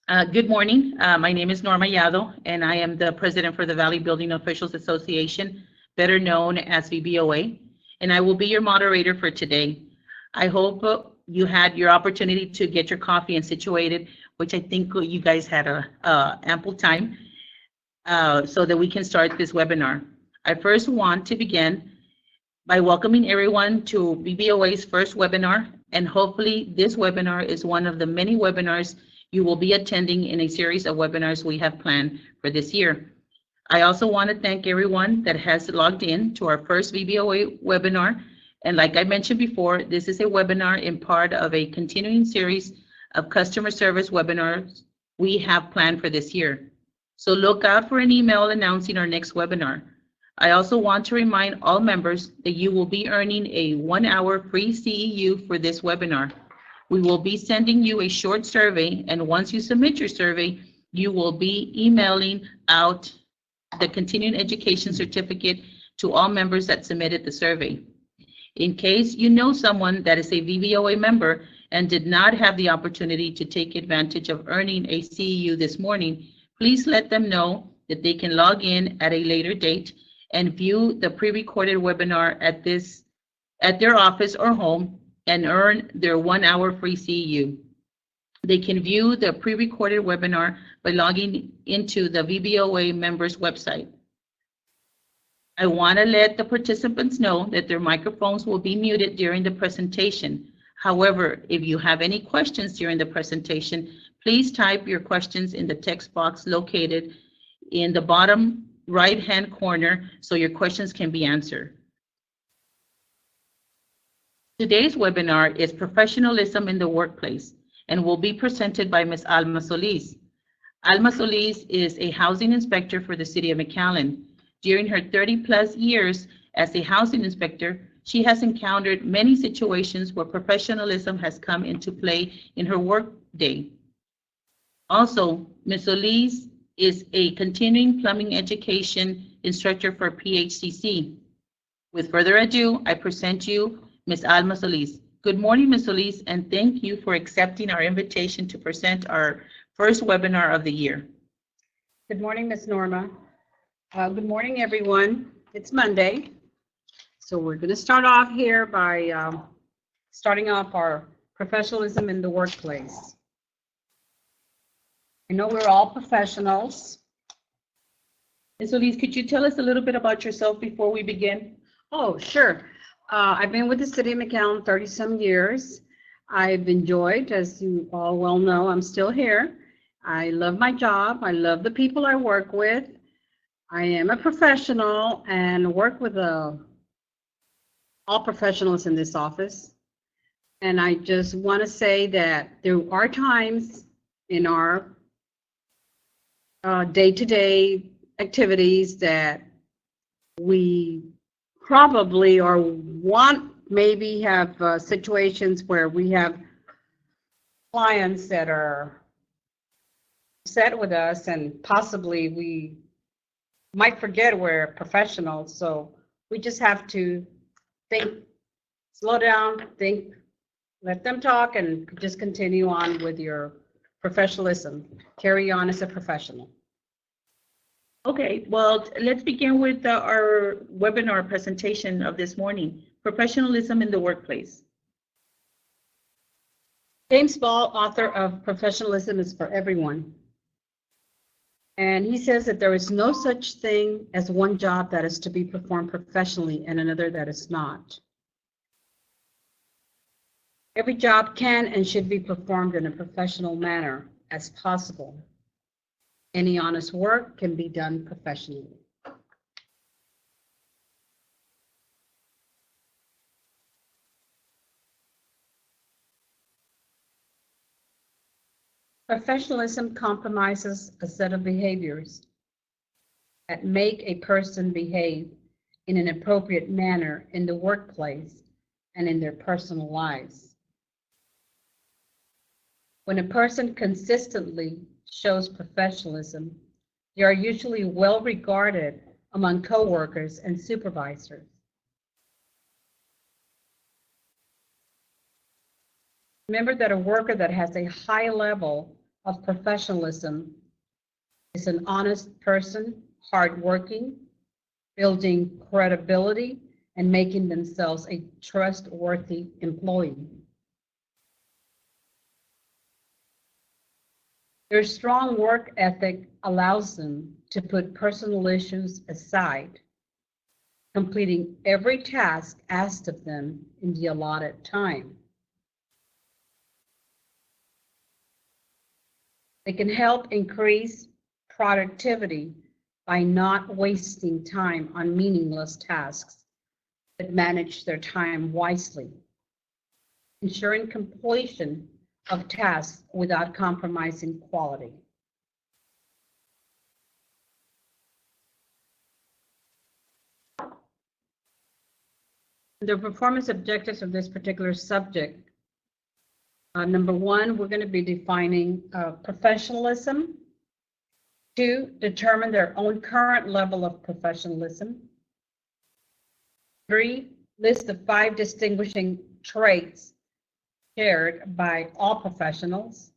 Good morning. My name is Norma Yado, and I am the president for the Valley Building Officials Association, better known as VBOA, and I will be your moderator for today. I hope you had your opportunity to get your coffee and situated, which I think you guys had a ample time, so that we can start this webinar. I first want to begin by welcoming everyone to VBOA's first webinar, and hopefully this webinar is one of the many webinars you will be attending in a series of webinars we have planned for this year. I also want to thank everyone that has logged in to our first VBOA webinar. And like I mentioned before, this is a webinar in part of a continuing series of customer service webinars we have planned for this year. So look out for an email announcing our next webinar. I also want to remind all members that you will be earning a 1-hour free CEU for this webinar. We will be sending you a short survey, and once you submit your survey, you will be emailing out the continuing education certificate to all members that submitted the survey. In case you know someone that is a VBOA member and did not have the opportunity to take advantage of earning a CEU this morning, please let them know that they can log in at a later date and view the pre-recorded webinar at their office or home and earn their 1-hour free CEU. They can view the pre-recorded webinar by logging into the VBOA members website. I want to let the participants know that their microphones will be muted during the presentation. However, if you have any questions during the presentation, please type your questions in the text box located in the bottom right-hand corner so your questions can be answered. Today's webinar is Professionalism in the Workplace and will be presented by Ms. Alma Solis. Alma Solis is a housing inspector for the City of McAllen. During her 30-plus years as a housing inspector, she has encountered many situations where professionalism has come into play in her workday. Also, Ms. Solis is a continuing plumbing education instructor for PHCC. With further ado, I present you Ms. Alma Solis. Good morning, Ms. Solis, and thank you for accepting our invitation to present our first webinar of the year. Good morning, Ms. Norma. Good morning, everyone. It's Monday, so we're going to start off here by starting off our professionalism in the workplace. I know we're all professionals. Ms. Solis, could you tell us a little bit about yourself before we begin? Oh, sure. I've been with the City of McAllen 30-some years. I've enjoyed, as you all well know, I'm still here. I love my job. I love the people I work with. I am a professional and work with all professionals in this office. And I just want to say that there are times in our day-to-day activities that we probably or want maybe have situations where we have clients that are upset with us and possibly we might forget we're professionals. So we just have to think, slow down, think, let them talk, and just continue on with your professionalism. Carry on as a professional. Okay, well, let's begin with our webinar presentation of this morning, Professionalism in the Workplace. James Ball, author of Professionalism is for Everyone. And he says that there is no such thing as one job that is to be performed professionally and another that is not. Every job can and should be performed in a professional manner as possible. Any honest work can be done professionally. Professionalism compromises a set of behaviors that make a person behave in an appropriate manner in the workplace and in their personal lives. When a person consistently shows professionalism, they are usually well regarded among coworkers and supervisors. Remember that a worker that has a high level of professionalism is an honest person, hardworking, building credibility, and making themselves a trustworthy employee. Their strong work ethic allows them to put personal issues aside, completing every task asked of them in the allotted time. They can help increase productivity by not wasting time on meaningless tasks, but manage their time wisely, ensuring completion of tasks without compromising quality. The performance objectives of this particular subject. Number one, we're going to be defining professionalism. 2, determine their own current level of professionalism. 3, list the 5 distinguishing traits shared by all professionals.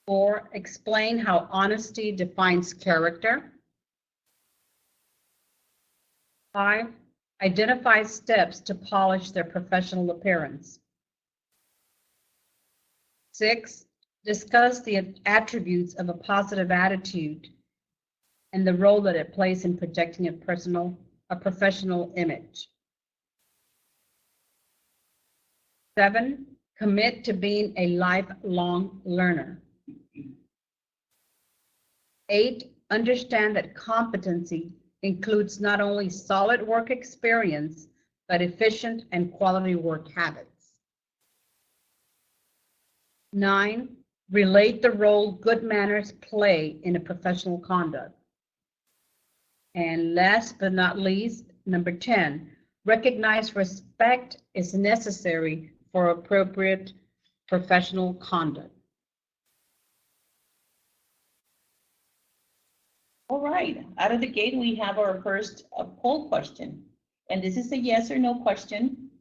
4, explain how honesty defines character. 5, identify steps to polish their professional appearance. 6, discuss the attributes of a positive attitude and the role that it plays in projecting a professional image. 7, commit to being a lifelong learner. 8, understand that competency includes not only solid work experience, but efficient and quality work habits. 9, relate the role good manners play in a professional conduct. And last but not least, number 10, recognize respect is necessary for appropriate professional conduct. All right, out of the gate, we have our first poll question. And this is a yes or no question.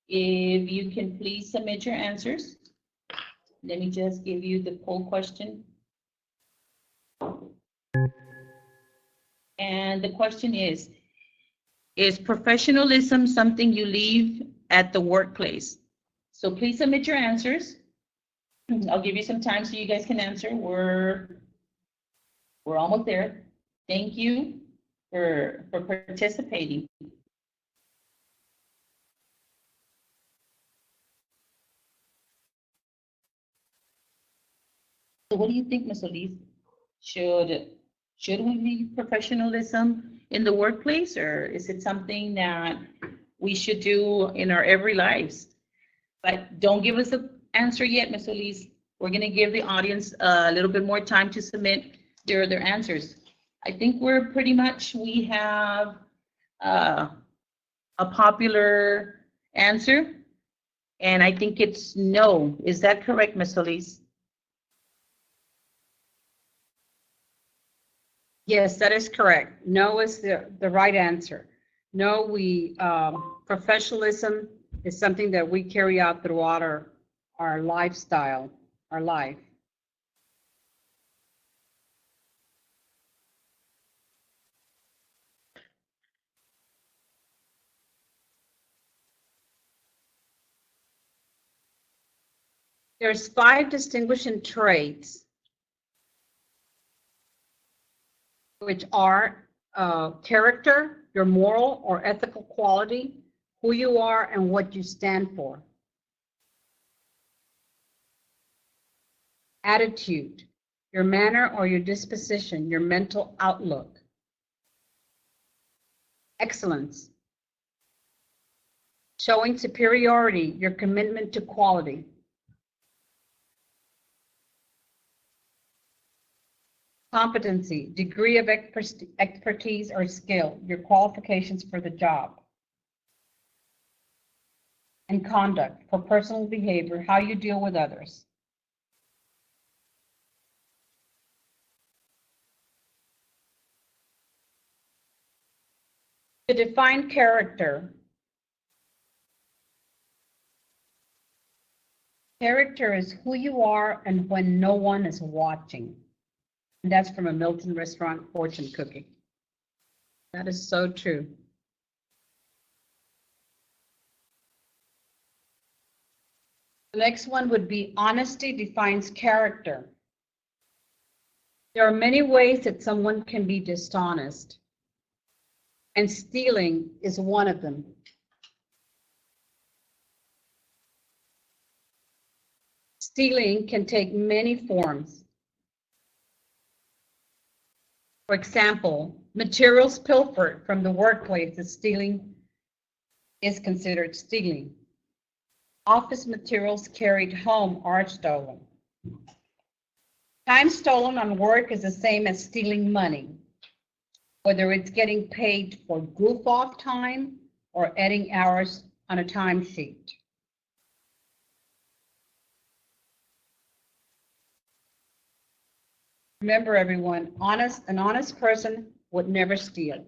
If you can please submit your answers. Let me just give you the poll question. And the question is professionalism something you leave at the workplace? So please submit your answers. I'll give you some time so you guys can answer. We're almost there. Thank you for participating. So what do you think, Ms. Solis? Should we leave professionalism in the workplace, or is it something that we should do in our every lives? But don't give us an answer yet, Ms. Solis. We're going to give the audience a little bit more time to submit their answers. I think we have a popular answer, and I think it's no. Is that correct, Ms. Solis? Yes, that is correct. No is the right answer. No, professionalism is something that we carry out throughout our lifestyle, our life. There's 5 distinguishing traits, which are character, your moral or ethical quality, who you are, and what you stand for. Attitude, your manner or your disposition, your mental outlook. Excellence, showing superiority, your commitment to quality. Competency, degree of expertise or skill, your qualifications for the job. And conduct, for personal behavior, how you deal with others. To define character, Character is who you are and when no one is watching. And that's from a Milton restaurant, fortune cookie. That is so true. The next one would be honesty defines character. There are many ways that someone can be dishonest, and stealing is one of them. Stealing can take many forms. For example, materials pilfered from the workplace is considered stealing. Office materials carried home are stolen. Time stolen on work is the same as stealing money, whether it's getting paid for goof off time or adding hours on a timesheet. Remember, everyone, an honest person would never steal.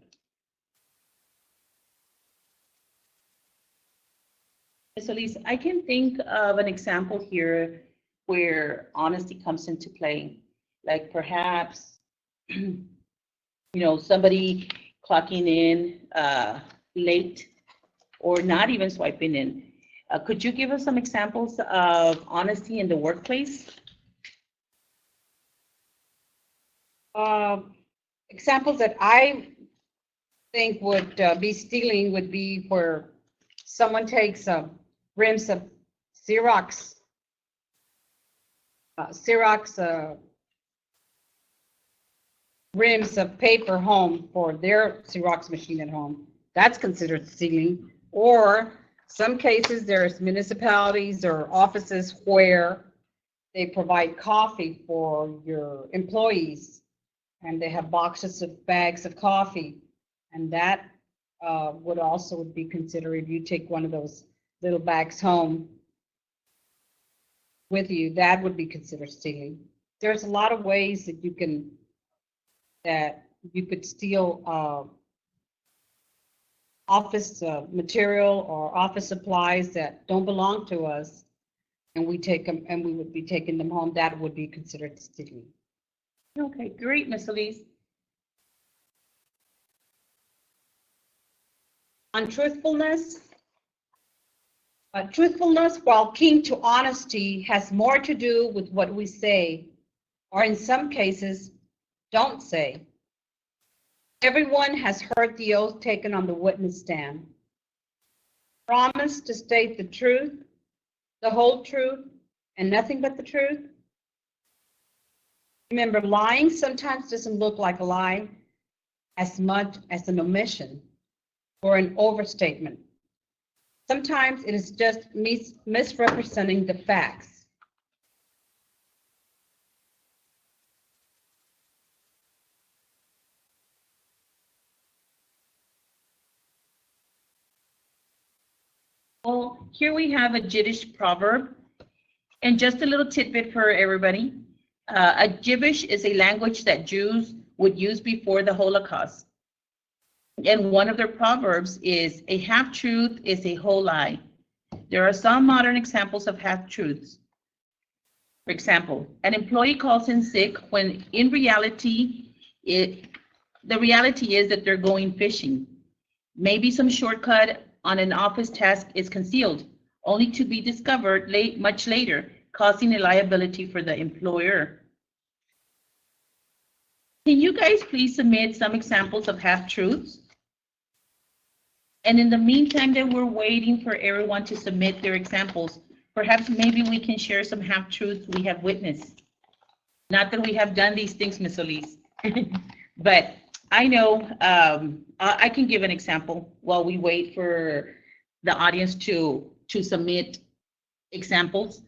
So Lisa, I can think of an example here where honesty comes into play. Like perhaps, somebody clocking in late or not even swiping in. Could you give us some examples of honesty in the workplace? Examples that I think would be stealing would be where someone takes rims of Xerox rims of paper home for their Xerox machine at home. That's considered stealing. Or some cases, there's municipalities or offices where they provide coffee for your employees, and they have bags of coffee, and that would also be considered, if you take one of those little bags home with you, that would be considered stealing. There's a lot of ways that you could steal office material or office supplies that don't belong to us, and we take them, and we would be taking them home. That would be considered stealing. Okay, great, Ms. Elise. On truthfulness, truthfulness, while keen to honesty, has more to do with what we say, or in some cases, don't say. Everyone has heard the oath taken on the witness stand. Promise to state the truth, the whole truth, and nothing but the truth. Remember, lying sometimes doesn't look like a lie as much as an omission or an overstatement. Sometimes it is just misrepresenting the facts. Well, here we have a Yiddish proverb, and just a little tidbit for everybody. A Yiddish is a language that Jews would use before the Holocaust. And one of their proverbs is, a half-truth is a whole lie. There are some modern examples of half-truths. For example, an employee calls in sick when in reality, the reality is that they're going fishing. Maybe some shortcut on an office task is concealed, only to be discovered much later, causing a liability for the employer. Can you guys please submit some examples of half-truths? And in the meantime that we're waiting for everyone to submit their examples, perhaps maybe we can share some half-truths we have witnessed. Not that we have done these things, Ms. Elise, but I know I can give an example while we wait for the audience to submit examples.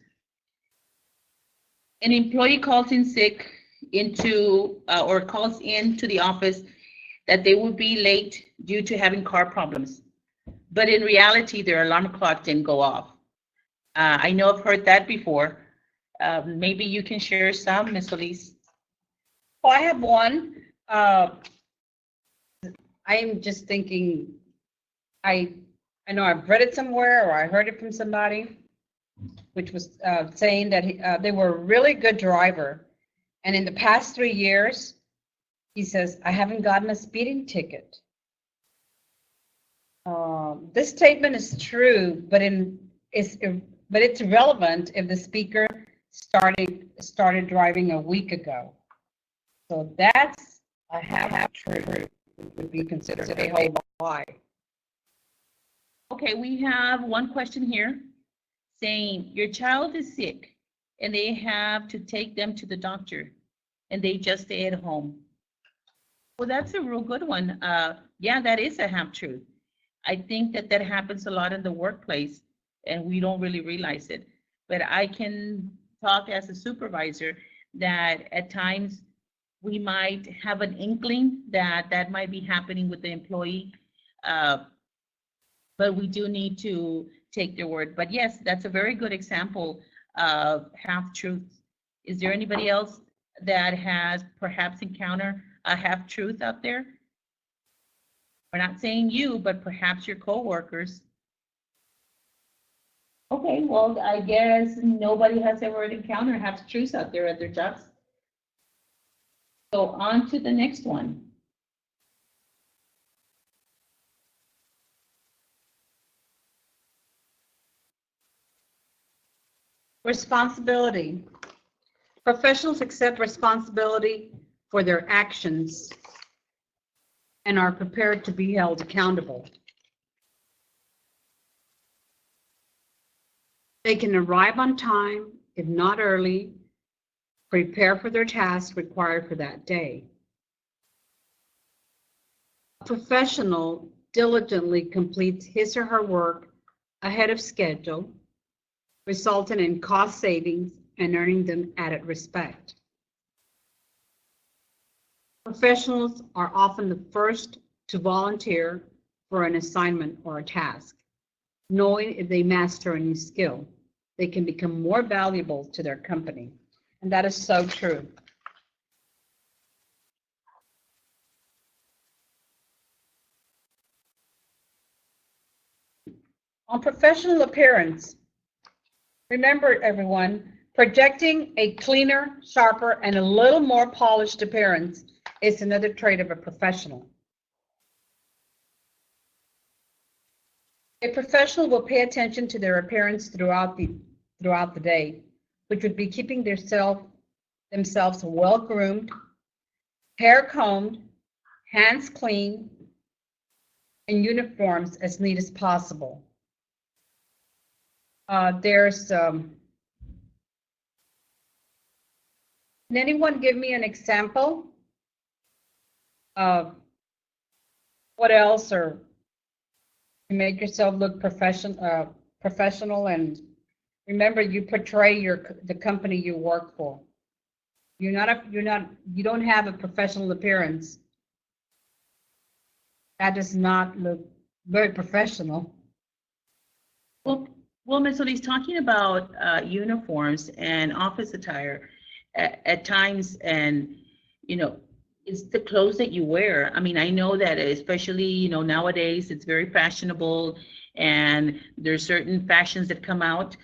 An employee calls in sick or calls into the office that they will be late due to having car problems. But in reality, their alarm clock didn't go off. I know I've heard that before. Maybe you can share some, Ms. Elise. Well, I have one. I am just thinking, I know I've read it somewhere or I heard it from somebody. which was saying that they were a really good driver. And in the past 3 years, he says, I haven't gotten a speeding ticket. This statement is true, but it's irrelevant if the speaker started driving a week ago. So that's a half truth. Would be considered a whole lie. Okay, we have one question here saying your child is sick and they have to take them to the doctor and they just stay at home. Well, that's a real good one. Yeah, that is a half truth. I think that happens a lot in the workplace and we don't really realize it. But I can talk as a supervisor that at times we might have an inkling that might be happening with the employee, but we do need to take their word. But yes, that's a very good example of half truths. Is there anybody else that has perhaps encountered a half truth out there? We're not saying you, but perhaps your coworkers. Okay, well, I guess nobody has ever encountered half truths out there at their jobs. So on to the next one. Responsibility. Professionals accept responsibility for their actions and are prepared to be held accountable. They can arrive on time, if not early, prepare for their tasks required for that day. A professional diligently completes his or her work ahead of schedule, resulting in cost savings and earning them added respect. Professionals are often the first to volunteer for an assignment or a task, knowing if they master a new skill, they can become more valuable to their company. And that is so true. On professional appearance, remember everyone, projecting a cleaner, sharper, and a little more polished appearance is another trait of a professional. A professional will pay attention to their appearance throughout the day, which would be keeping themselves well groomed, hair combed, hands clean, and uniforms as neat as possible. Can anyone give me an example of what else, or to make yourself look professional, and remember, you portray the company you work for. You don't have a professional appearance. That does not look very professional. Well, Ms. Solis, talking about uniforms and office attire, at times, and it's the clothes that you wear. I mean, I know that especially nowadays it's very fashionable, and there's certain fashions that come out.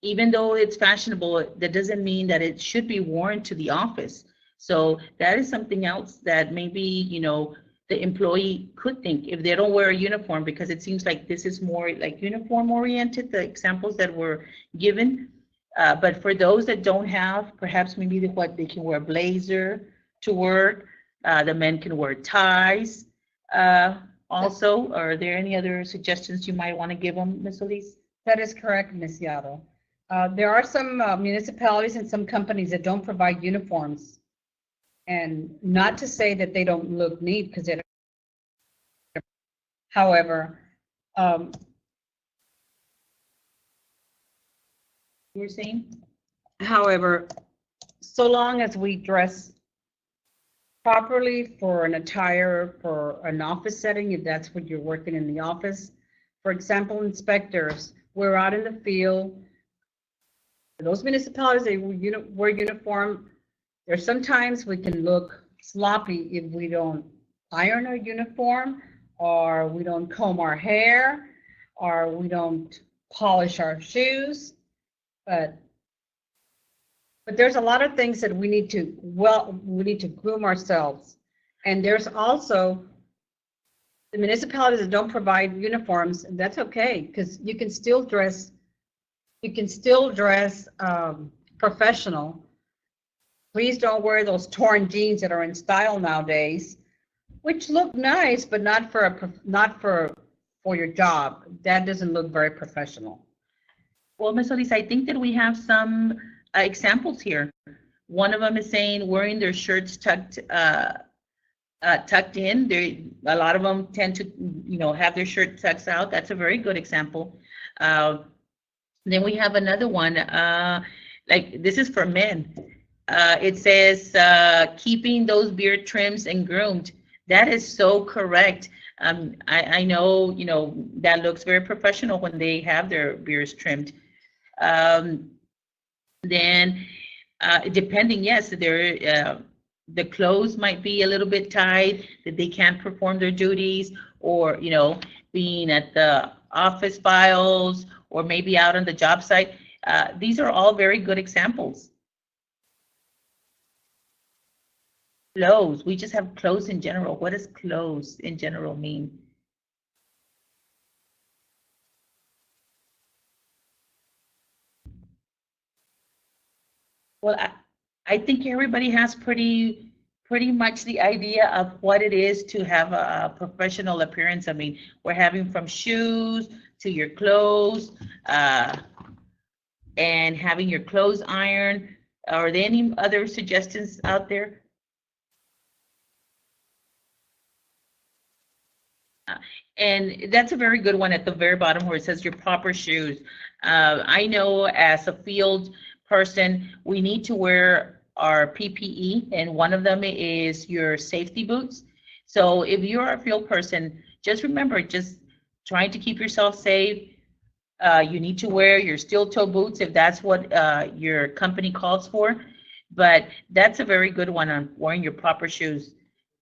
Even though it's fashionable, that doesn't mean that it should be worn to the office. So that is something else that maybe the employee could think if they don't wear a uniform, because it seems like this is more like uniform oriented, the examples that were given. But for those that don't have, perhaps maybe they can wear a blazer to work. The men can wear ties. Also, are there any other suggestions you might want to give them, Ms. Solis? That is correct, Ms. Yado. There are some municipalities and some companies that don't provide uniforms. And not to say that they don't look neat, because they don't. However, You were saying? However, so long as we dress properly for an attire for an office setting, if that's what you're working in the office. For example, inspectors, we're out in the field. Those municipalities, they wear uniform. There's sometimes we can look sloppy if we don't iron our uniform, or we don't comb our hair, or we don't polish our shoes. But there's a lot of things that we need to groom ourselves. And there's also the municipalities that don't provide uniforms, and that's okay, because you can still dress professional. Please don't wear those torn jeans that are in style nowadays, which look nice, but not for your job. That doesn't look very professional. Well, Ms. Solis, I think that we have some examples here. One of them is saying wearing their shirts tucked in. A lot of them tend to, have their shirt tucked out. That's a very good example. Then we have another one, like this is for men. It says keeping those beard trims and groomed. That is so correct. I know, that looks very professional when they have their beards trimmed. Then depending, yes, the clothes might be a little bit tight, that they can't perform their duties, or, being at the office files, or maybe out on the job site. These are all very good examples. Clothes, we just have clothes in general. What does clothes in general mean? Well, I think everybody has pretty much the idea of what it is to have a professional appearance. I mean, we're having from shoes to your clothes, and having your clothes ironed. Are there any other suggestions out there? And that's a very good one at the very bottom where it says your proper shoes. I know as a field person, we need to wear our PPE, and one of them is your safety boots. So if you're a field person, just remember, just trying to keep yourself safe. You need to wear your steel toe boots if that's what your company calls for. But that's a very good one on wearing your proper shoes.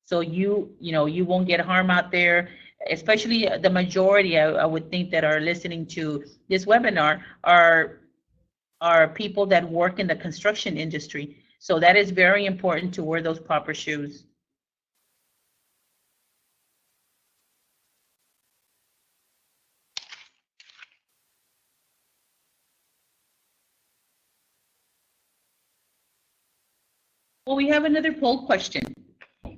So you won't get harm out there. Especially the majority, I would think, that are listening to this webinar are people that work in the construction industry. So that is very important to wear those proper shoes. Well, we have another poll question,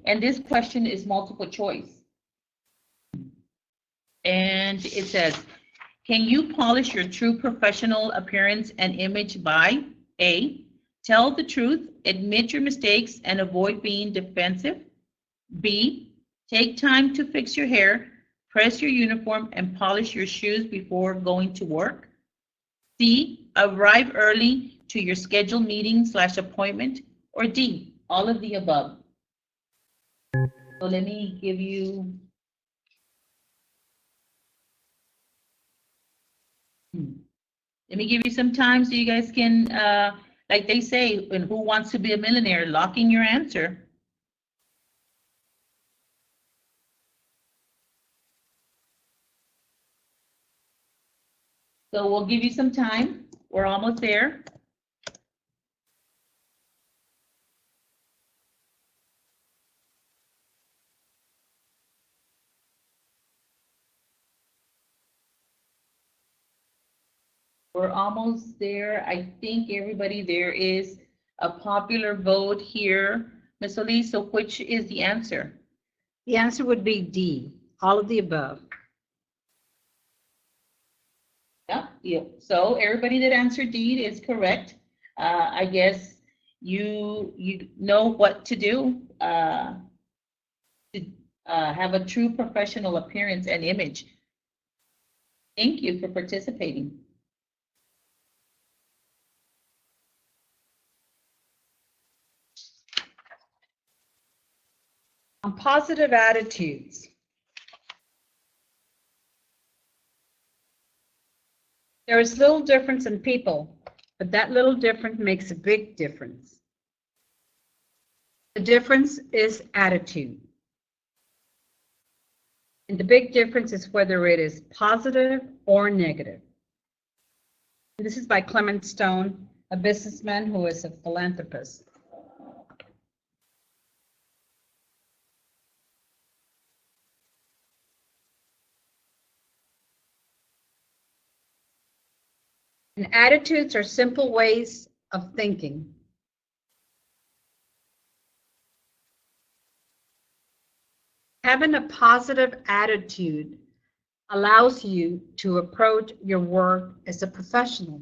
and this question is multiple choice. And it says, can you polish your true professional appearance and image by A, tell the truth, admit your mistakes, and avoid being defensive? B, take time to fix your hair, press your uniform, and polish your shoes before going to work? C, arrive early to your scheduled meeting/appointment? Or D, all of the above? So let me give you some time so you guys can, like they say, in Who Wants to Be a Millionaire, lock in your answer. So we'll give you some time. We're almost there. We're almost there. I think everybody, there is a popular vote here. Ms. Solis, so which is the answer? The answer would be D, all of the above. Yeah. So everybody that answered D is correct. I guess you know what to do to have a true professional appearance and image. Thank you for participating. On positive attitudes. There is little difference in people, but that little difference makes a big difference. The difference is attitude. And the big difference is whether it is positive or negative. This is by Clement Stone, a businessman who is a philanthropist. And attitudes are simple ways of thinking. Having a positive attitude allows you to approach your work as a professional.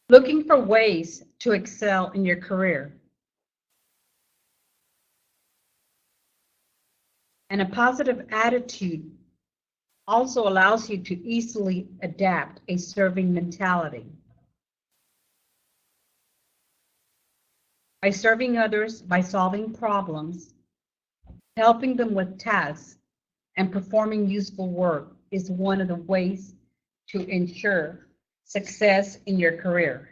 Looking for ways to excel in your career. And a positive attitude also allows you to easily adapt a serving mentality. By serving others, by solving problems, helping them with tasks, and performing useful work is one of the ways to ensure success in your career.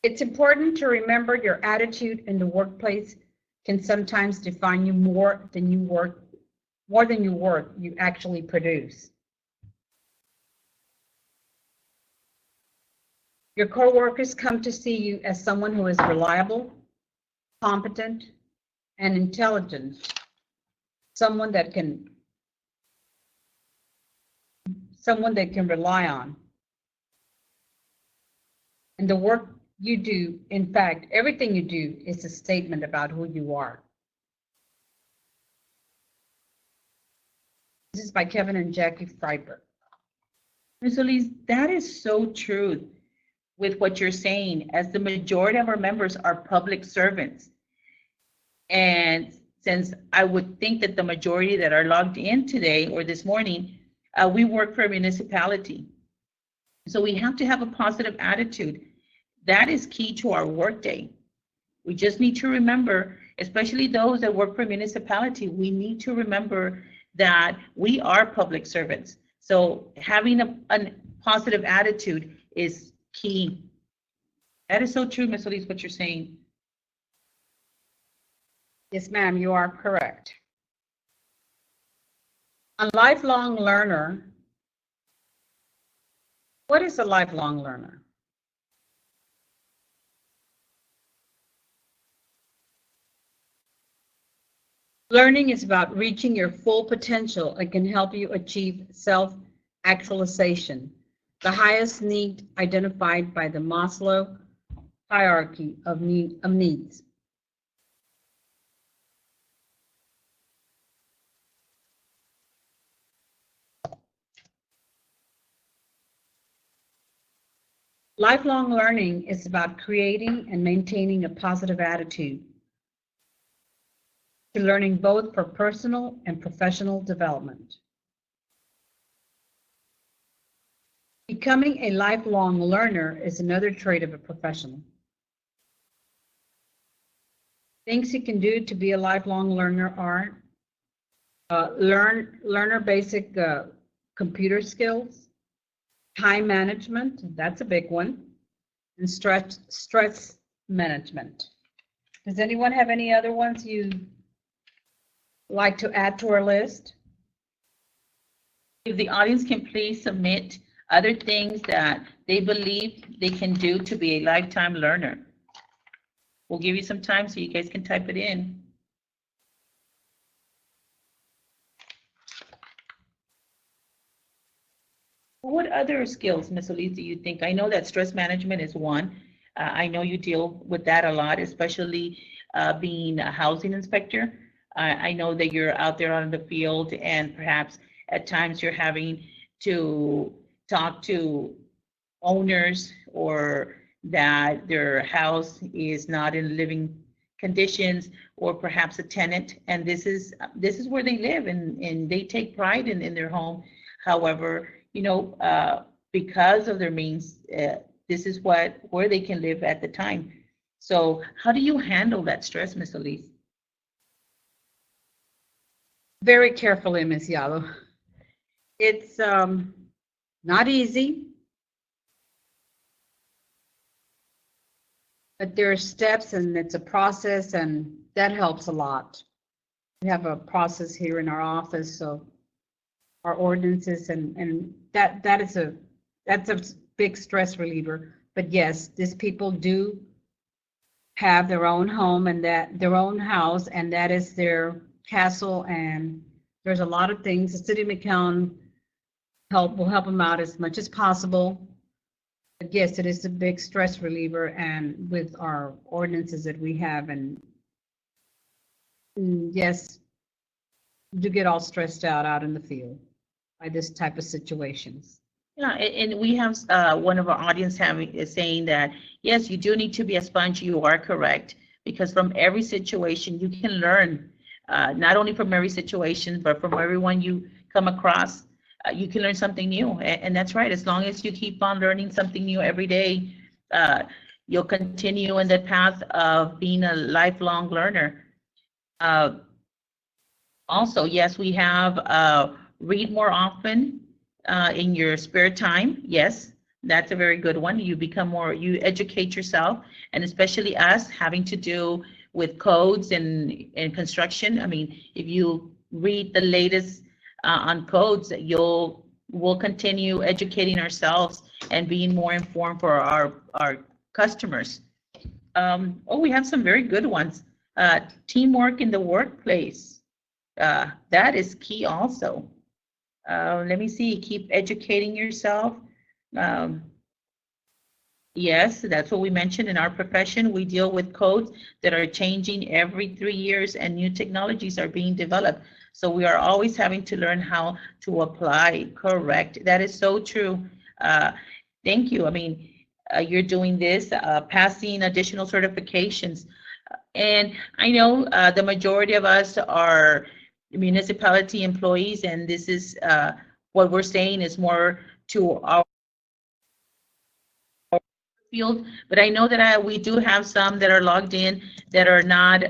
It's important to remember your attitude in the workplace can sometimes define you more than your work you actually produce. Your coworkers come to see you as someone who is reliable, competent, and intelligent, someone that can rely on. And the work you do, in fact, everything you do is a statement about who you are. This is by Kevin and Jackie Freiberg. Ms. Elise, that is so true with what you're saying, as the majority of our members are public servants. And since I would think that the majority that are logged in today or this morning, we work for a municipality. So we have to have a positive attitude. That is key to our workday. We just need to remember, especially those that work for a municipality, we need to remember that we are public servants. So having a positive attitude is key. That is so true, Ms. Elise, what you're saying. Yes, ma'am, you are correct. A lifelong learner. What is a lifelong learner? Learning is about reaching your full potential and can help you achieve self-actualization, the highest need identified by the Maslow hierarchy of needs. Lifelong learning is about creating and maintaining a positive attitude to learning, both for personal and professional development. Becoming a lifelong learner is another trait of a professional. Things you can do to be a lifelong learner are learn basic computer skills, time management, that's a big one, and stress management. Does anyone have any other ones you like to add to our list? If the audience can please submit other things that they believe they can do to be a lifetime learner. We'll give you some time so you guys can type it in. What other skills, Ms. Elise, do you think? I know that stress management is one. I know you deal with that a lot, especially being a housing inspector. I know that you're out there on the field, and perhaps at times you're having to talk to owners or that their house is not in living conditions, or perhaps a tenant, and this is where they live, and they take pride in their home. However, you know, because of their means, this is where they can live at the time. So how do you handle that stress, Ms. Elise? Very carefully, Ms. Yalo. It's not easy. But there are steps and it's a process, and that helps a lot. We have a process here in our office, so our ordinances, and that's a big stress reliever. But yes, these people do have their own home and that their own house, and that is their castle. And there's a lot of things the city of McAllen will help them out as much as possible. But yes, it is a big stress reliever, and with our ordinances that we have, and yes, you do get all stressed out in the field by this type of situations. Yeah, and we have one of our audience is saying that, yes, you do need to be a sponge. You are correct, because from every situation you can learn, not only from every situation, but from everyone you come across, you can learn something new. And that's right. As long as you keep on learning something new every day, you'll continue in the path of being a lifelong learner. Also, yes, we have read more often in your spare time. Yes, that's a very good one. You become more, you educate yourself, and especially us having to do with codes and construction. I mean, if you read the latest on codes, we'll continue educating ourselves and being more informed for our customers. Oh, we have some very good ones. Teamwork in the workplace. That is key also. Let me see, keep educating yourself. Yes, that's what we mentioned in our profession. We deal with codes that are changing every 3 years, and new technologies are being developed. So we are always having to learn how to apply. Correct. That is so true. Thank you. I mean, you're doing this, passing additional certifications. And I know the majority of us are municipality employees, and this is what we're saying is more to our field. But I know that we do have some that are logged in that are not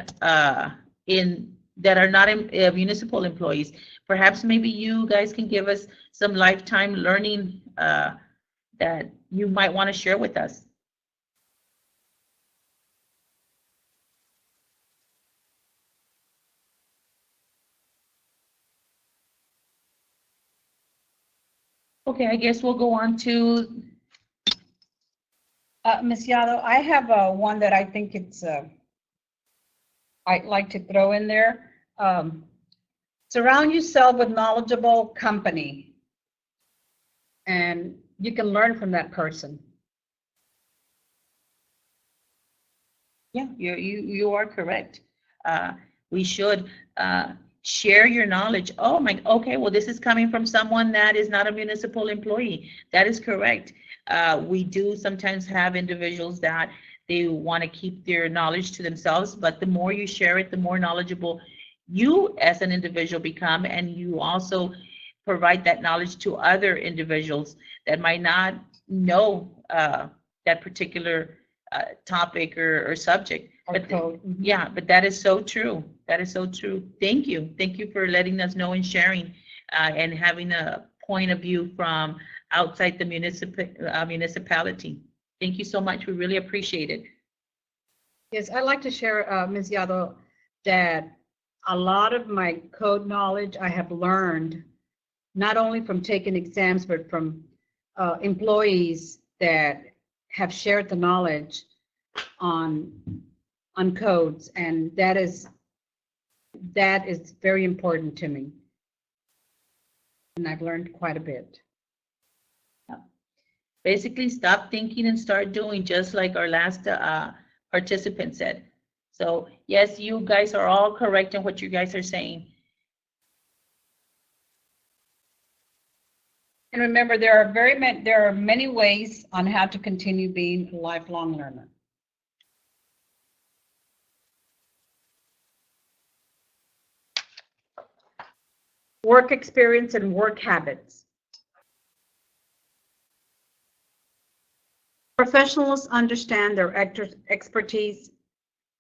municipal employees. Perhaps maybe you guys can give us some lifetime learning that you might want to share with us. Okay, I guess we'll go on to Ms. Yado, I have one that I think I'd like to throw in there. Surround yourself with knowledgeable company, and you can learn from that person. Yeah, you are correct. We should share your knowledge. Oh my, okay, well, this is coming from someone that is not a municipal employee. That is correct. We do sometimes have individuals that they want to keep their knowledge to themselves, but the more you share it, the more knowledgeable you as an individual become, and you also provide that knowledge to other individuals that might not know that particular topic or subject. But yeah, but that is so true. That is so true. Thank you. Thank you for letting us know and sharing and having a point of view from outside the municipality. Thank you so much. We really appreciate it. Yes, I'd like to share, Ms. Yado, that a lot of my code knowledge I have learned not only from taking exams, but from employees that have shared the knowledge on codes, and that is very important to me, and I've learned quite a bit. Basically, stop thinking and start doing, just like our last participant said. So yes, you guys are all correct in what you guys are saying. And remember, there are many ways on how to continue being a lifelong learner. Work experience and work habits. Professionals understand their expertise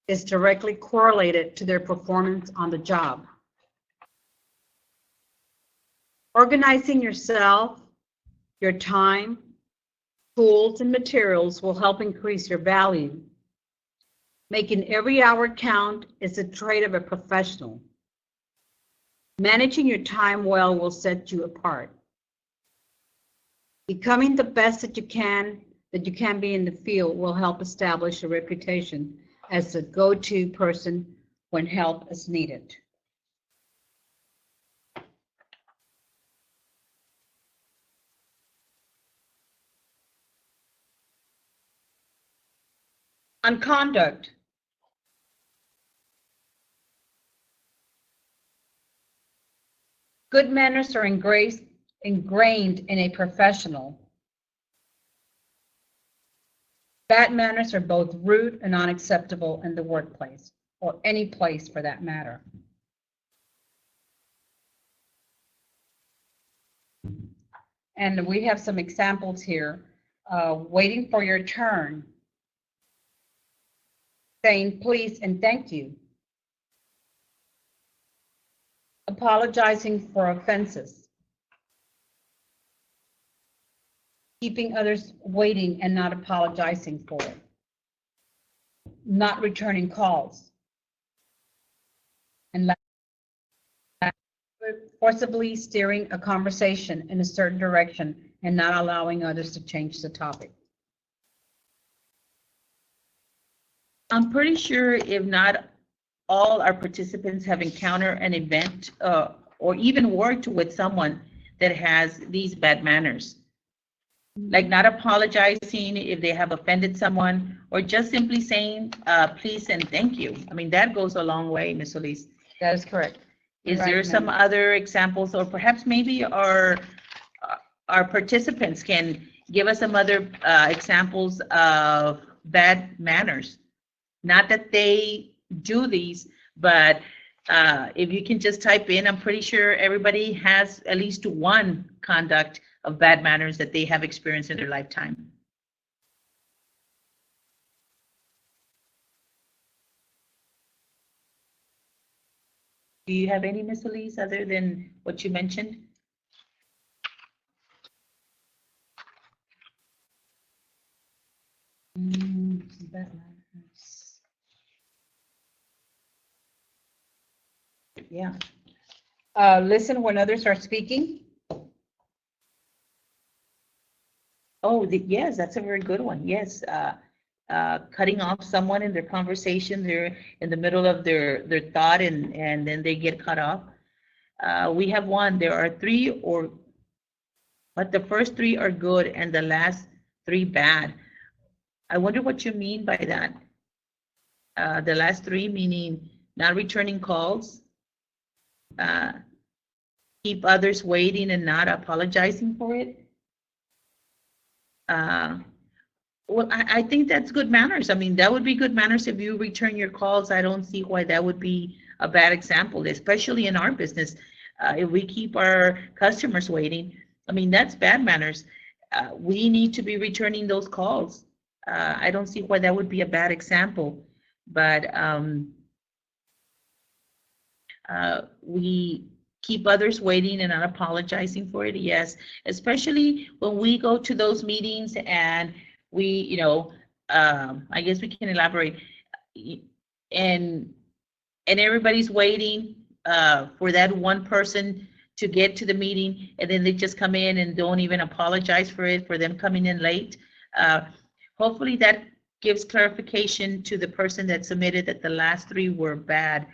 is directly correlated to their performance on the job. Organizing yourself, your time, tools, and materials will help increase your value Making every hour count is a trait of a professional. Managing your time well will set you apart. Becoming the best that you can be in the field will help establish a reputation as the go-to person when help is needed. On conduct, good manners are ingrained in a professional. Bad manners are both rude and unacceptable in the workplace, or any place for that matter. And we have some examples here. Waiting for your turn, saying please and thank you, apologizing for offenses, keeping others waiting and not apologizing for it, not returning calls, and forcibly steering a conversation in a certain direction and not allowing others to change the topic. I'm pretty sure if not all our participants have encountered an event or even worked with someone that has these bad manners. Like not apologizing if they have offended someone, or just simply saying please and thank you. I mean, that goes a long way, Ms. Solis. That is correct. Is Right, there some ma'am. other examples, or perhaps maybe our participants can give us some other examples of bad manners? Not that they do these, but if you can just type in, I'm pretty sure everybody has at least one conduct of bad manners that they have experienced in their lifetime. Do you have any, Ms. Elise, other than what you mentioned? Bad manners. Yeah. Listen when others are speaking. Oh, yes, that's a very good one. Yes, cutting off someone in their conversation, they're in the middle of their thought, and then they get cut off. We have one. There are three, but the first three are good and the last three bad. I wonder what you mean by that. The last three meaning not returning calls, keep others waiting and not apologizing for it. Well, I think that's good manners. I mean, that would be good manners if you return your calls. I don't see why that would be a bad example, especially in our business. If we keep our customers waiting, I mean, that's bad manners. We need to be returning those calls. I don't see why that would be a bad example, but we keep others waiting and not apologizing for it. Yes, especially when we go to those meetings and we, I guess we can elaborate, and everybody's waiting for that one person to get to the meeting, and then they just come in and don't even apologize for it, for them coming in late. Hopefully that gives clarification to the person that submitted that the last three were bad.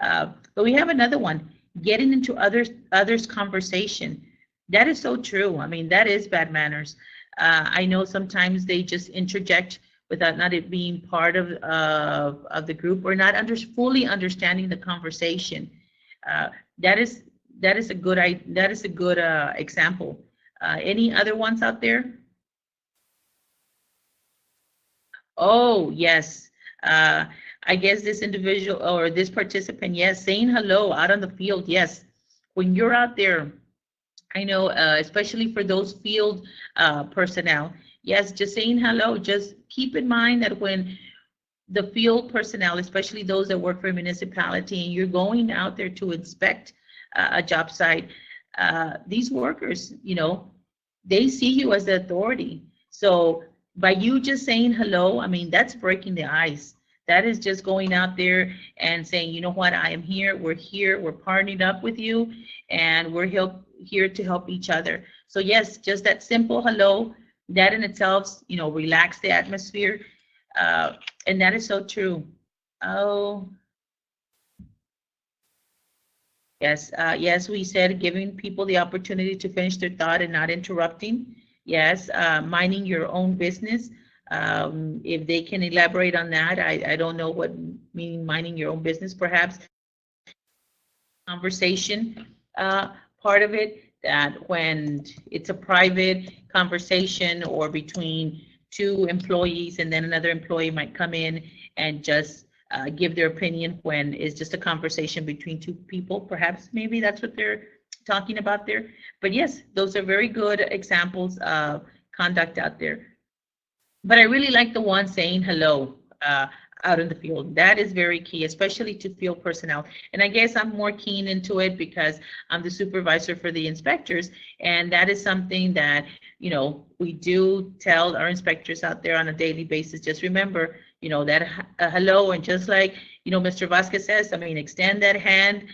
But we have another one, getting into others' conversation. That is so true. I mean, that is bad manners. I know sometimes they just interject without not it being part of the group, or not fully understanding the conversation. That is a good example. Any other ones out there? Oh, yes. I guess this individual or this participant, yes, saying hello out on the field, yes. When you're out there, I know, especially for those field personnel, yes, just saying hello. Just keep in mind that when the field personnel, especially those that work for a municipality, and you're going out there to inspect a job site, these workers, they see you as the authority. So by you just saying hello, I mean, that's breaking the ice. That is just going out there and saying, you know what, I am here, we're partnering up with you, and we're here to help each other. So yes, just that simple hello, that in itself, relax the atmosphere. And that is so true. Oh, yes, yes, we said giving people the opportunity to finish their thought and not interrupting. Yes, minding your own business. If they can elaborate on that, I don't know what meaning minding your own business, perhaps conversation part of it, that when it's a private conversation or between two employees, and then another employee might come in and just give their opinion when it's just a conversation between two people. Perhaps maybe that's what they're talking about there. But yes, those are very good examples of conduct out there. But I really like the one saying hello out in the field. That is very key, especially to field personnel. And I guess I'm more keen into it because I'm the supervisor for the inspectors. And that is something that, we do tell our inspectors out there on a daily basis. Just remember, that hello, and just like, Mr. Vasquez says, extend that hand,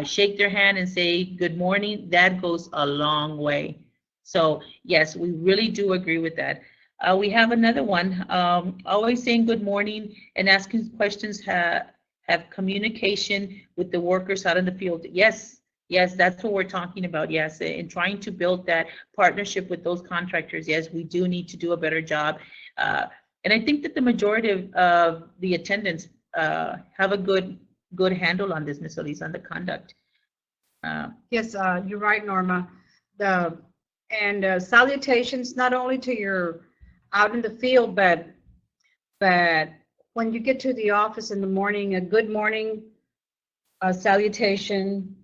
shake their hand and say good morning. That goes a long way. So yes, we really do agree with that. We have another one, always saying good morning and asking questions, have communication with the workers out in the field. Yes, yes, that's what we're talking about. Yes, and trying to build that partnership with those contractors. Yes, we do need to do a better job. And I think that the majority of the attendants have a good handle on this, Ms. Elise, on the conduct. Yes, you're right, Norma. Salutations not only to your out in the field, but when you get to the office in the morning, a good morning salutation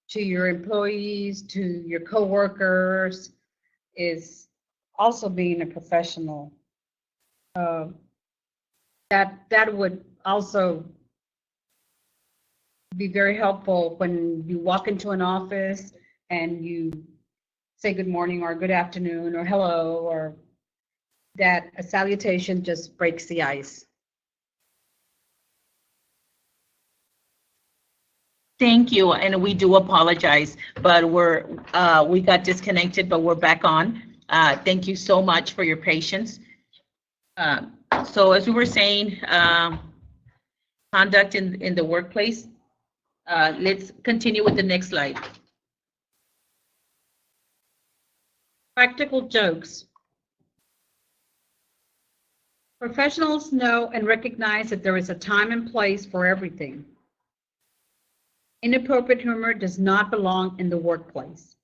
to your employees, to your coworkers, is also being a professional. That would also be very helpful when you walk into an office and you say good morning or good afternoon or hello, or that a salutation just breaks the ice. Thank you, and we do apologize, but we got disconnected, but we're back on. Thank you so much for your patience. So as we were saying, conduct in the workplace. Let's continue with the next slide. Practical jokes. Professionals know and recognize that there is a time and place for everything. Inappropriate humor does not belong in the workplace.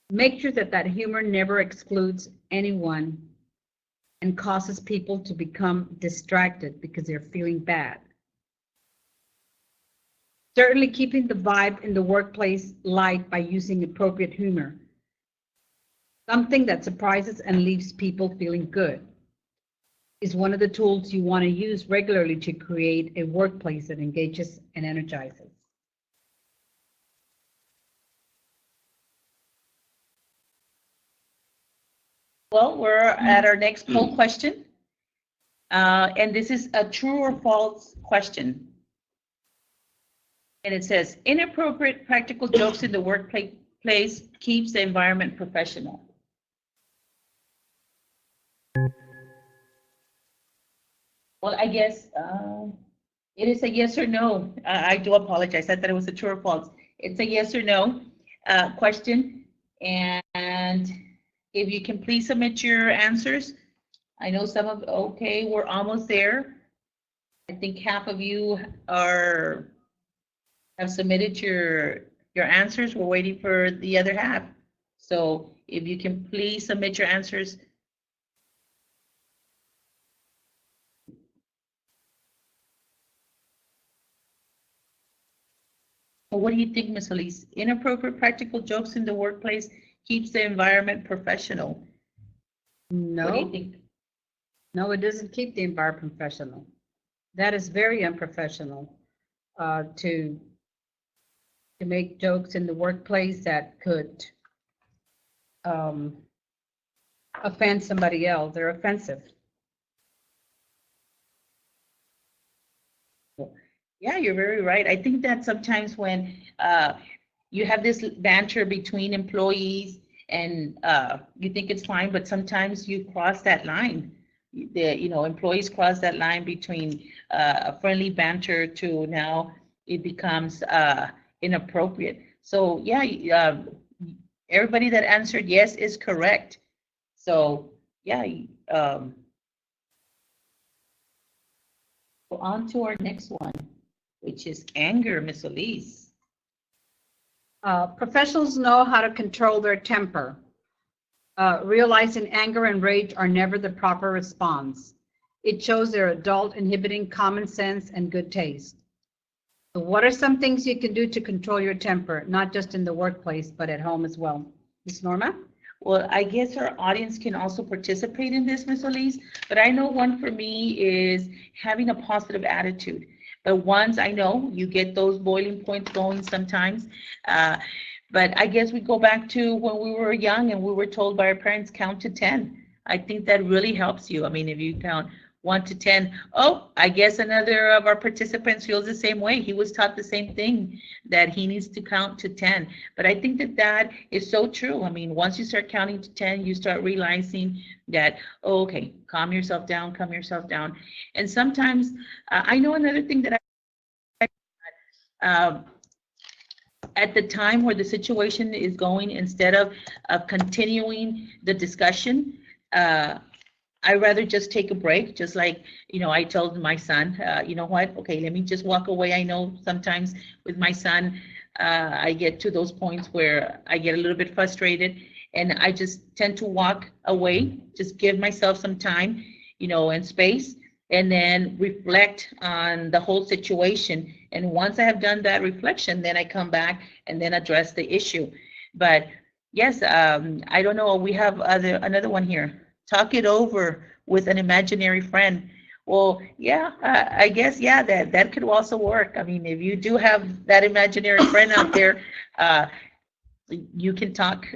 Make sure that humor never excludes anyone and causes people to become distracted because they're feeling bad. Certainly keeping the vibe in the workplace light by using appropriate humor. Something that surprises and leaves people feeling good is one of the tools you want to use regularly to create a workplace that engages and energizes. Well, we're at our next poll question. And this is a true or false question. And it says, inappropriate practical jokes in the workplace keeps the environment professional. Well, I guess it is a yes or no. I do apologize. I thought it was a true or false. It's a yes or no question. And if you can please submit your answers. I know some of, okay, we're almost there. I think half of you have submitted your answers. We're waiting for the other half. So if you can please submit your answers. Well, what do you think, Ms. Elise? Inappropriate practical jokes in the workplace keeps the environment professional. No. What do you think? No, it doesn't keep the environment professional. That is very unprofessional to make jokes in the workplace that could offend somebody else. They're offensive. Yeah, you're very right. I think that sometimes when you have this banter between employees and you think it's fine, but sometimes you cross that line. Employees cross that line between a friendly banter to now it becomes inappropriate. So yeah, everybody that answered yes is correct. So yeah, go on to our next one, which is anger, Miss Elise. Professionals know how to control their temper, realizing anger and rage are never the proper response. It shows their adult inhibiting common sense and good taste. So what are some things you can do to control your temper, not just in the workplace, but at home as well? Ms. Norma? Well, I guess our audience can also participate in this, Miss Elise, but I know one for me is having a positive attitude. But once I know you get those boiling points going sometimes, uh, but I guess we go back to when we were young and we were told by our parents, count to 10. I think that really helps you. I mean, if you count 1 to 10, oh, I guess another of our participants feels the same way. He was taught the same thing, that he needs to count to 10. But I think that that is so true. I mean, once you start counting to 10, you start realizing that, oh, okay, calm yourself down, calm yourself down. And sometimes I know another thing that uh, at the time where the situation is going, instead of continuing the discussion, I rather just take a break, just like, I told my son, you know what, okay, let me just walk away. I know sometimes with my son, I get to those points where I get a little bit frustrated and I just tend to walk away, just give myself some time, and space, and then reflect on the whole situation. And once I have done that reflection, then I come back and then address the issue. But yes, I don't know, we have another one here. Talk it over with an imaginary friend. Well, yeah, I guess, yeah, that could also work. I mean, if you do have that imaginary friend out there, you can talk.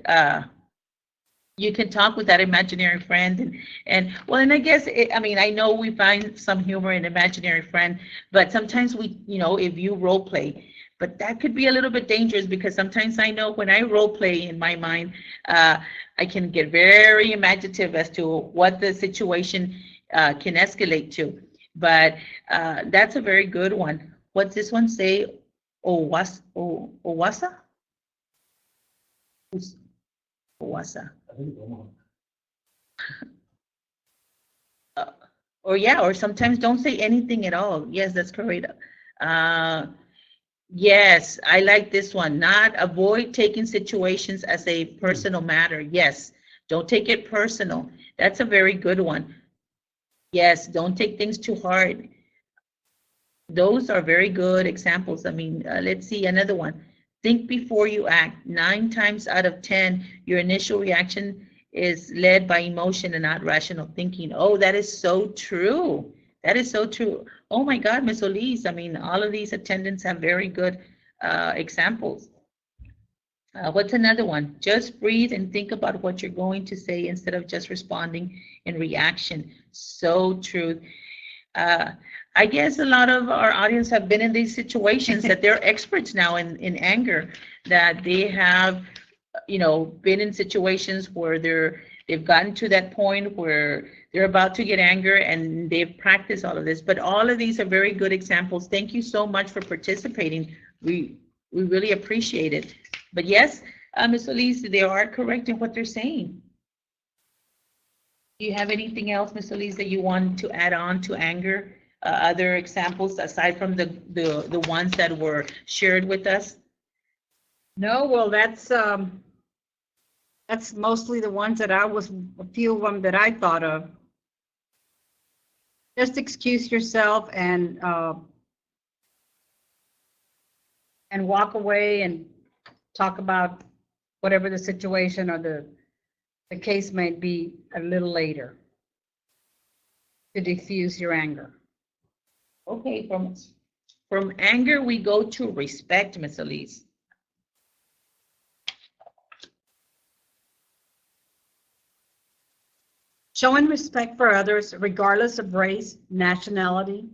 You can talk with that imaginary friend, and well, and I guess I mean, I know we find some humor in imaginary friend, but sometimes we, if you role play, but that could be a little bit dangerous because sometimes I know when I role play in my mind, I can get very imaginative as to what the situation can escalate to. But that's a very good one. What's this one say? Owasa? Owasa. Or yeah, or sometimes don't say anything at all. Yes, that's correct. Uh, yes, I like this one. Not avoid taking situations as a personal matter. Yes, don't take it personal. That's a very good one. Yes, don't take things too hard. Those are very good examples. I mean, let's see another one. Think before you act. 9 times out of 10, your initial reaction is led by emotion and not rational thinking. Oh, that is so true. That is so true. Oh my God, Miss Elise. I mean, all of these attendants have very good examples. What's another one? Just breathe and think about what you're going to say instead of just responding in reaction. So true. Uh, I guess a lot of our audience have been in these situations that they're experts now in anger, that they have, been in situations where they've gotten to that point where they're about to get anger and they've practiced all of this. But all of these are very good examples. Thank you so much for participating. We really appreciate it. But yes, Ms. Elise, they are correct in what they're saying. Do you have anything else, Ms. Elise, that you want to add on to anger? Other examples aside from the ones that were shared with us? No, well, that's mostly the ones that a few of them that I thought of. Just excuse yourself and walk away and talk about whatever the situation or the case may be a little later to diffuse your anger. Okay, from anger we go to respect, Ms. Elise. Showing respect for others, regardless of race, nationality,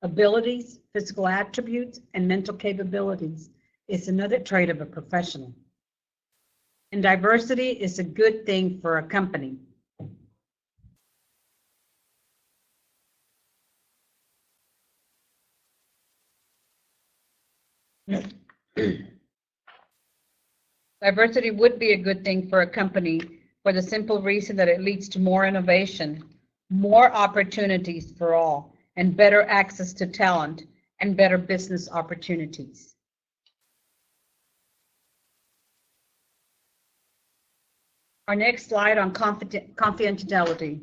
abilities, physical attributes, and mental capabilities is another trait of a professional. And diversity is a good thing for a company. Diversity would be a good thing for a company for the simple reason that it leads to more innovation, more opportunities for all, and better access to talent and better business opportunities. Our next slide on confidentiality.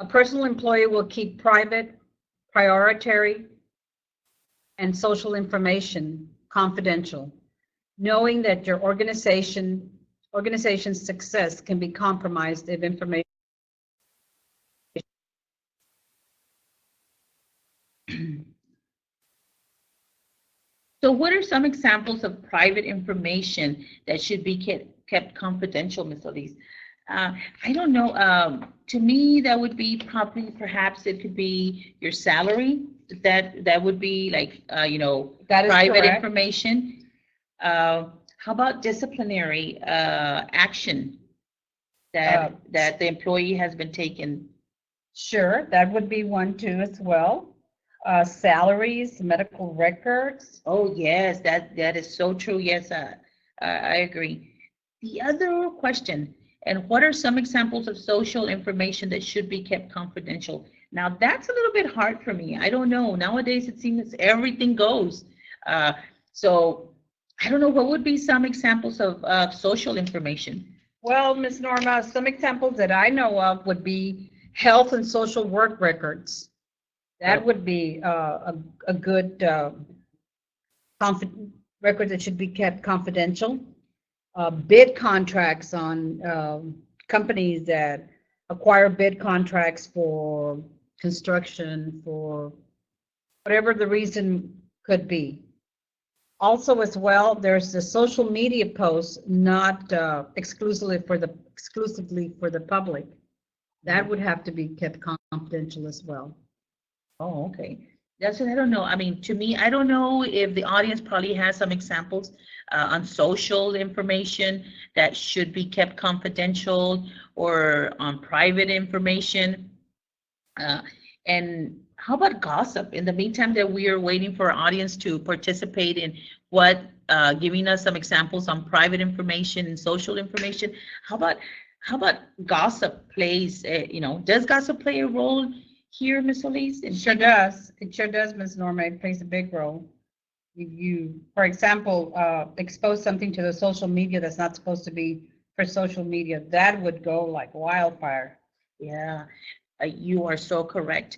A personal employee will keep private, proprietary, and social information confidential, knowing that your organization's success can be compromised if information. So what are some examples of private information that should be kept confidential, Ms. Elise? I don't know. To me, that would be probably, perhaps it could be your salary. That would be like, That is private correct. information. How about disciplinary action that the employee has been taken? Sure, that would be one too as well. Salaries, medical records. Oh, yes, that is so true. Yes, I agree. The other question, and what are some examples of social information that should be kept confidential? Now, that's a little bit hard for me. I don't know. Nowadays, it seems everything goes. So I don't know, what would be some examples of social information? Well, Ms. Norma, some examples that I know of would be health and social work records. That would be a good record that should be kept confidential. Bid contracts on companies that acquire bid contracts for construction, for whatever the reason could be. Also, as well, there's the social media posts, not exclusively for the public. That would have to be kept confidential as well. Oh, okay. That's what I don't know. I mean, to me, I don't know if the audience probably has some examples on social information that should be kept confidential, or on private information. And how about gossip? In the meantime that we are waiting for our audience to participate in giving us some examples on private information and social information, how about gossip plays, does gossip play a role here, Ms. Elise? It sure does. It sure does, Ms. Norma. It plays a big role. If you, for example, expose something to the social media that's not supposed to be for social media, that would go like wildfire. Yeah, you are so correct.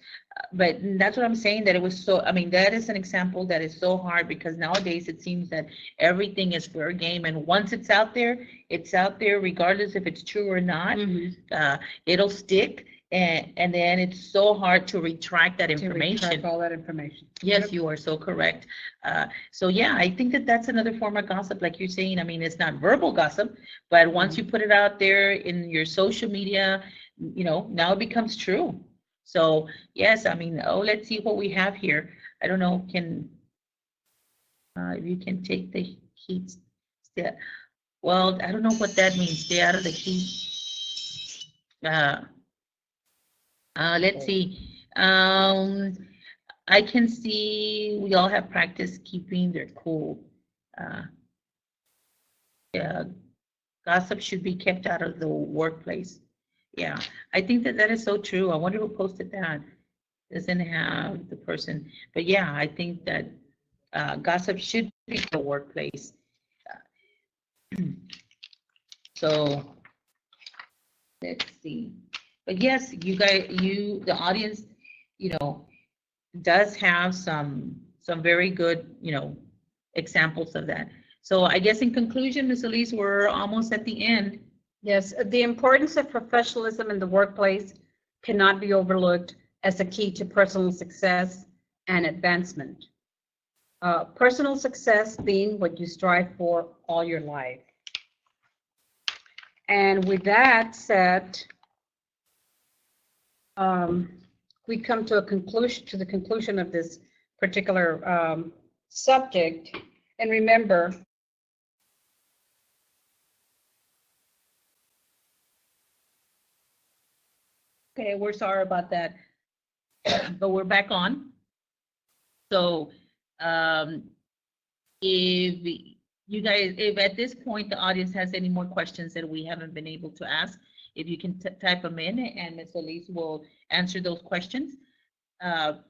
But that's what I'm saying, that it was so, I mean, that is an example that is so hard, because nowadays it seems that everything is fair game. And once it's out there regardless if it's true or not. It'll stick. And then it's so hard to retract that information. To retract all that information. Yes, Yep. you are so correct. So yeah, I think that that's another form of gossip, like you're saying. I mean, it's not verbal gossip, but once you put it out there in your social media, now it becomes true. So yes, I mean, let's see what we have here. I don't know, if you can take the heat. Well, I don't know what that means. Stay out of the heat. Let's see. I can see we all have practiced keeping their cool. Yeah, gossip should be kept out of the workplace. Yeah, I think that is so true. I wonder who posted that. Doesn't have the person, but yeah, I think that gossip should be in the workplace. So let's see. But yes, you guys, the audience, does have some very good, examples of that. So I guess in conclusion, Ms. Elise, we're almost at the end. Yes, the importance of professionalism in the workplace cannot be overlooked as a key to personal success and advancement. Personal success being what you strive for all your life. And with that said, we come to the conclusion of this particular subject. And remember, Okay, we're sorry about that, but we're back on. So, if you guys, if at this point the audience has any more questions that we haven't been able to ask, if you can type them in and Ms. Elise will answer those questions. But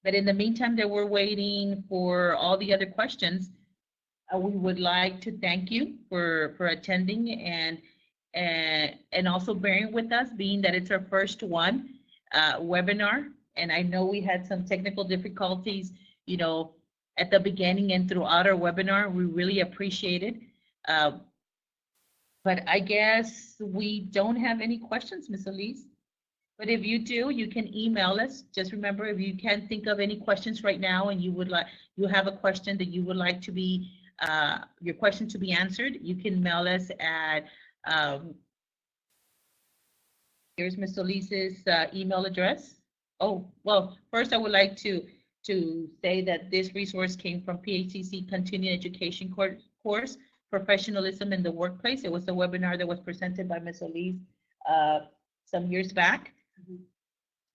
in the meantime that we're waiting for all the other questions, we would like to thank you for attending and also bearing with us, being that it's our first webinar. And I know we had some technical difficulties, you know, at the beginning and throughout our webinar. We really appreciate it. But I guess we don't have any questions, Ms. Elise. But if you do, you can email us. Just remember, if you can't think of any questions right now and you have a question that you would like to be, your question to be answered, you can mail us at, here's Ms. Elise's email address. Oh, well, first I would like to say that this resource came from PHCC Continuing Education course, Professionalism in the Workplace. It was a webinar that was presented by Ms. Elise some years back.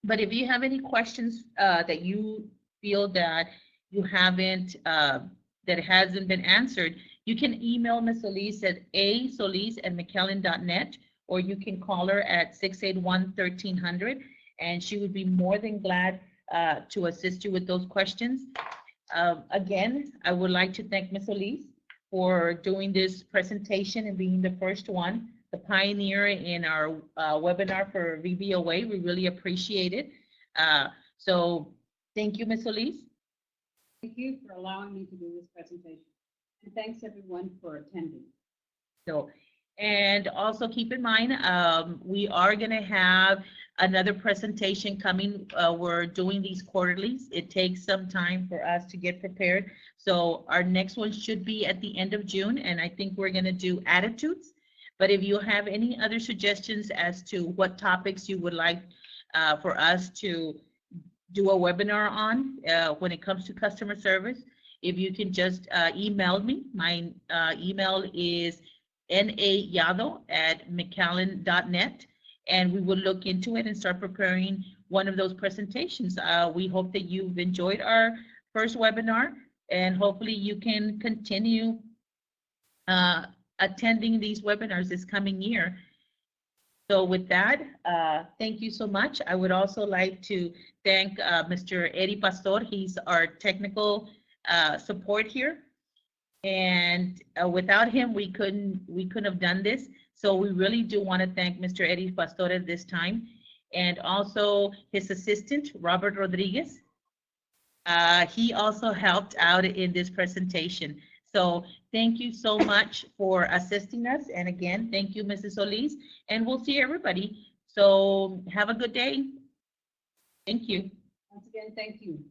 But if you have any questions that you feel that you haven't, that hasn't been answered, you can email Ms. Elise at asolis@mcallen.net, or you can call her at 681-1300, and she would be more than glad to assist you with those questions. Again, I would like to thank Ms. Elise for doing this presentation and being the first one, the pioneer in our webinar for VBOA. We really appreciate it. So thank you, Ms. Elise. thank you for allowing me to do this presentation. And thanks everyone for attending. So, and also keep in mind, we are going to have another presentation coming. We're doing these quarterlies. It takes some time for us to get prepared. So our next one should be at the end of June, and I think we're going to do attitudes. But if you have any other suggestions as to what topics you would like for us to do a webinar on when it comes to customer service, if you can just email me. My email is nayado@mcallen.net, and we will look into it and start preparing one of those presentations. We hope that you've enjoyed our first webinar, and hopefully you can continue attending these webinars this coming year. So with that, thank you so much. I would also like to thank Mr. Eddie Pastor. He's our technical support here. And without him, we couldn't have done this. So we really do want to thank Mr. Eddie Pastor at this time, and also his assistant, Robert Rodriguez. He also helped out in this presentation. So thank you so much for assisting us. And again, thank you, Mrs. Solis, and we'll see everybody. So have a good day. Thank you. Once again, thank you.